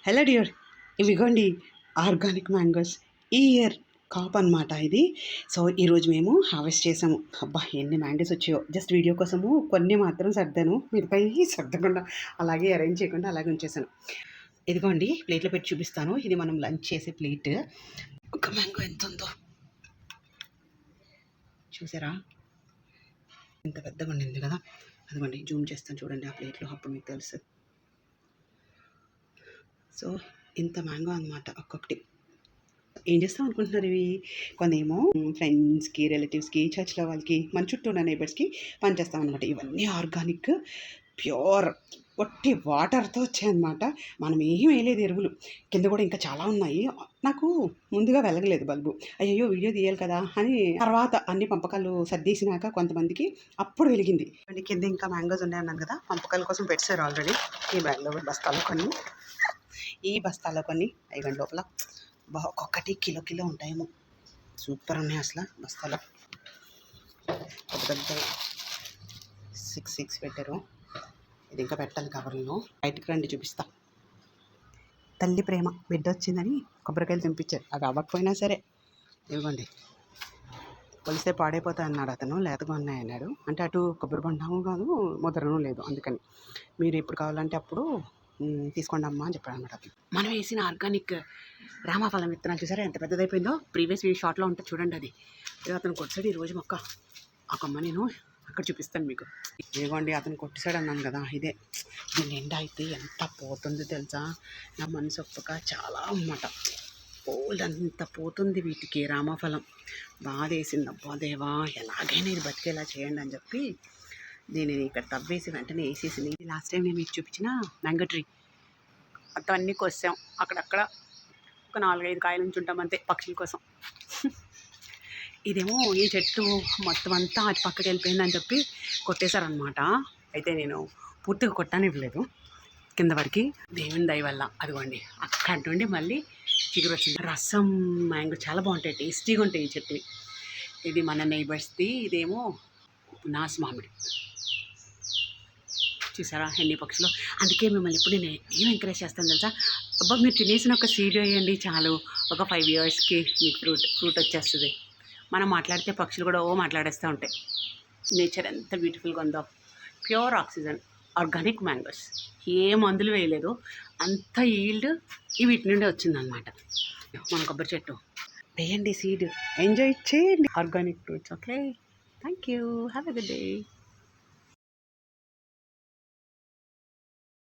Hello dear, ఇవిగోండి organic mangoes. ఈ year కాప్ అనమాట ఇది. సో ఈరోజు మేము హార్వెస్ట్ చేసాము. అబ్బా ఎన్ని మ్యాంగోస్ వచ్చాయో! జస్ట్ వీడియో కోసము కొన్ని మాత్రం సర్దాను, మిగతాయి సర్దకుండా అలాగే అరేంజ్ చేయకుండా అలాగే ఉంచేసాను. ఇదిగోండి ప్లేట్లో పెట్టి చూపిస్తాను. ఇది మనం లంచ్ చేసే ప్లేట్. ఒక మ్యాంగో ఎంత ఉందో చూసారా? ఇంత పెద్దగా ఉండింది కదా. అదిగోండి జూమ్ చేస్తాను చూడండి ఆ ప్లేట్లో, అప్పుడు మీకు తెలుస్తుంది. సో ఇంత మ్యాంగో అనమాట ఒక్కొక్కటి. ఏం చేస్తాం అనుకుంటున్నారు ఇవి? కొన్నేమో ఫ్రెండ్స్కి, రిలేటివ్స్కి, చర్చ్లో వాళ్ళకి, మన చుట్టూ ఉన్న నైబర్స్కి పనిచేస్తాం అనమాట. ఇవన్నీ ఆర్గానిక్, ప్యూర్, ఒట్టి వాటర్తో వచ్చాయన్నమాట. మనం ఏం వేయలేదు ఎరువులు. కింద కూడా ఇంకా చాలా ఉన్నాయి. నాకు ముందుగా వెలగలేదు బల్బు. అయ్యో వీడియో తీయాలి కదా అని తర్వాత అన్ని పంపకాలు సర్దేసినాక కొంతమందికి అప్పుడు వెలిగింది. కింద ఇంకా మ్యాంగోస్ ఉన్నాయన్నాను కదా, పంపకాల కోసం పెట్టారు ఆల్రెడీ. ఈ బ్యాగ్లో బస్తాలో కొన్ని, ఈ బస్తాలో కొన్ని ఐగండి లోపల ఒక్కొక్కటి కిలో ఉంటాయేమో. సూపర్ ఉన్నాయి అసలు బస్తాలో. పెద్ద 6 పెట్టారు. ఇది ఇంకా పెట్టాలి కవర్లో. బయటికి రండి చూపిస్తా. తల్లి ప్రేమ, బిడ్డ వచ్చిందని కొబ్బరికాయలు తినిపించారు. అవి అవ్వకపోయినా సరే ఇవ్వండి. కొలిస్తే పాడైపోతాయి అన్నాడు అతను, లేతగా ఉన్నాయి అన్నాడు. అంటే అటు కొబ్బరి బొండము కాదు, ముద్రను లేదు. అందుకని మీరు ఎప్పుడు కావాలంటే అప్పుడు తీసుకోండి అమ్మా అని చెప్పాడు అనమాట. మనం వేసిన ఆర్గానిక్ రామఫలం విత్తనాలు చూసారా ఎంత పెద్దదైపోయిందో. ప్రీవియస్ షార్ట్లో ఉంటుంది చూడండి. అది అతను కొట్టాడు ఈరోజు మొక్క. ఆ కొమ్మ నేను అక్కడ చూపిస్తాను మీకు. ఇదిగోండి అతను కొట్టేశాడు అన్నాను కదా, ఇదే. దీని నిండా అయితే ఎంత పోతుందో తెలుసా? నా మనసు ఒప్పక చాలా అన్నమాట. ఓల్డ్ అంత పోతుంది వీటికి రామఫలం. బాగా వేసింది. అబ్బా దేవా, ఎలాగైనా ఇది బతికేలా చేయండి అని చెప్పి నేను ఇక్కడ తవ్వేసి వెంటనే వేసేసింది. ఇది లాస్ట్ టైం నేను మీకు చూపించిన మ్యాంగో ట్రీ. మొత్తం అన్నీ కోసాం. అక్కడక్కడ ఒక 4-5 కాయలు నుంచి ఉంటాం అంతే పక్షుల కోసం. ఇదేమో ఈ చెట్టు మొత్తం అంతా అటు పక్కకి వెళ్ళిపోయిందని చెప్పి కొట్టేశారనమాట. అయితే నేను పూర్తిగా కొట్టనివ్వలేదు, కింద వరకు దేవుని దయ వల్ల. అదిగోండి అక్కడి నుండి మళ్ళీ చిగురు వచ్చింది. రసం మ్యాంగో చాలా బాగుంటాయి, టేస్టీగా ఉంటాయి ఈ చెట్టు. ఇది మన నైబర్స్ది. ఇదేమో నాసు మామిడి. చూసారా ఎన్ని పక్షులు? అందుకే మిమ్మల్ని ఎప్పుడు నేను ఏం ఎంకరేజ్ చేస్తాను తెలుసా? అబ్బా మీరు తినేసిన ఒక సీడ్ వేయండి చాలు, ఒక 5 ఇయర్స్కి మీకు ఫ్రూట్ వచ్చేస్తుంది. మనం మాట్లాడితే పక్షులు కూడా మాట్లాడేస్తూ ఉంటాయి. నేచర్ ఎంత బ్యూటిఫుల్గా ఉందో. ప్యూర్ ఆక్సిజన్, ఆర్గానిక్ మ్యాంగోస్, ఏ మందులు వేయలేదు. అంత ఈల్డ్ వీటి నుండి వచ్చిందనమాట. మన కొబ్బరి చెట్టు వేయండి సీడ్, ఎంజాయ్ చేయండి organic fruits. Okay, thank you, have a good day.